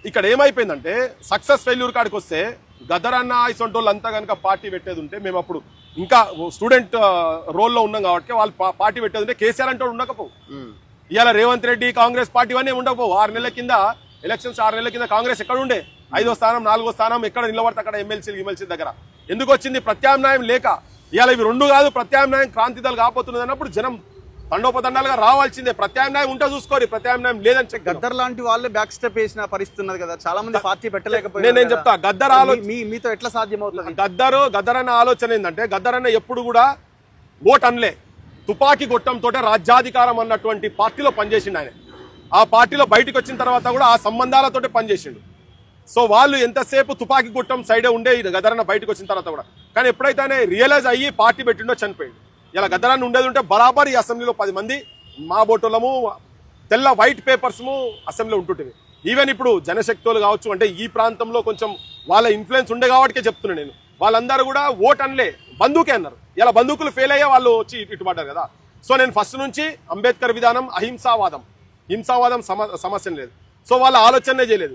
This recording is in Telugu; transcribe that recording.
ఇక్కడ ఏమైపోయిందంటే సక్సెస్ ఫెయిల్యూర్ కాడికి వస్తే గదరన్న ఇసొంటి వాళ్ళు అంతా కనుక పార్టీ పెట్టేది ఉంటే మేము అప్పుడు ఇంకా స్టూడెంట్ రోల్లో ఉన్నాం కాబట్టి వాళ్ళు పార్టీ పెట్టేది ఉంటే కేసీఆర్ అంటే ఉండకపోవు. ఇవాళ రేవంత్ రెడ్డి కాంగ్రెస్ పార్టీ అన్నీ ఉండకపోవు. 6 నెలల కింద ఎలక్షన్స్ 6 నెలల కింద కాంగ్రెస్ ఎక్కడ ఉండే? 5వ స్థానం 4వ స్థానం ఎక్కడ నిలబడితే అక్కడ ఎమ్మెల్సీ దగ్గర ఎందుకు వచ్చింది? ప్రత్యామ్నాయం లేక. ఇవాళ ఇవి 2 కాదు, ప్రత్యామ్నాయం క్రాంతిదలు కాకపోతున్నది అన్నప్పుడు జనం తండోపతండాలుగా రావాల్సిందే. ప్రత్యామ్నాయం ఉంటే చూసుకోరు, ప్రత్యామ్నాయం లేదని చెప్పి గద్దర్ లాంటి వాళ్ళే బ్యాక్ స్టెప్ వేసిన పరిస్థితి ఉన్నది కదా, చాలా మంది పార్టీ పెట్టలేకపోయింది. నేను చెప్తా గద్దర్ మీతో ఎట్లా సాధ్యమవుతుంది? గద్దర్ అన్న ఆలోచన ఏంటంటే, గద్దర్ అన్న ఎప్పుడు కూడా ఓట్ అనలే, తుపాకీ గొట్టంతో రాజ్యాధికారం అన్నటువంటి పార్టీలో పనిచేసిండు ఆయన. ఆ పార్టీలో బయటకు వచ్చిన తర్వాత కూడా ఆ సంబంధాలతోటి పనిచేసిండు. సో వాళ్ళు ఎంతసేపు తుపాకీ గుట్టం సైడే ఉండే గద్దరన్న బయటకు వచ్చిన తర్వాత కూడా. కానీ ఎప్పుడైతే ఆయన రియలైజ్ అయ్యి పార్టీ పెట్టిండో చనిపోయిండు. ఇలా గద్దరన్న ఉండేది ఉంటే బరాబర్ ఈ అసెంబ్లీలో 10 మంది మా బోటోలము తెల్ల వైట్ పేపర్స్ము అసెంబ్లీలో ఉంటుంటివి. ఈవెన్ ఇప్పుడు జనశక్తులు కావచ్చు, అంటే ఈ ప్రాంతంలో కొంచెం వాళ్ళ ఇన్ఫ్లుయెన్స్ ఉండే కాబట్టికే చెప్తున్నాను నేను. వాళ్ళందరూ కూడా ఓట్ అనలే, బందూకే అన్నారు. ఇలా బందూకులు ఫెయిల్ అయ్యే వాళ్ళు వచ్చి ఇటుపడ్డారు కదా. సో నేను ఫస్ట్ నుంచి అంబేద్కర్ విధానం అహింసావాదం, హింసావాదం సమస్య లేదు. సో వాళ్ళ ఆలోచనే చేయలేదు.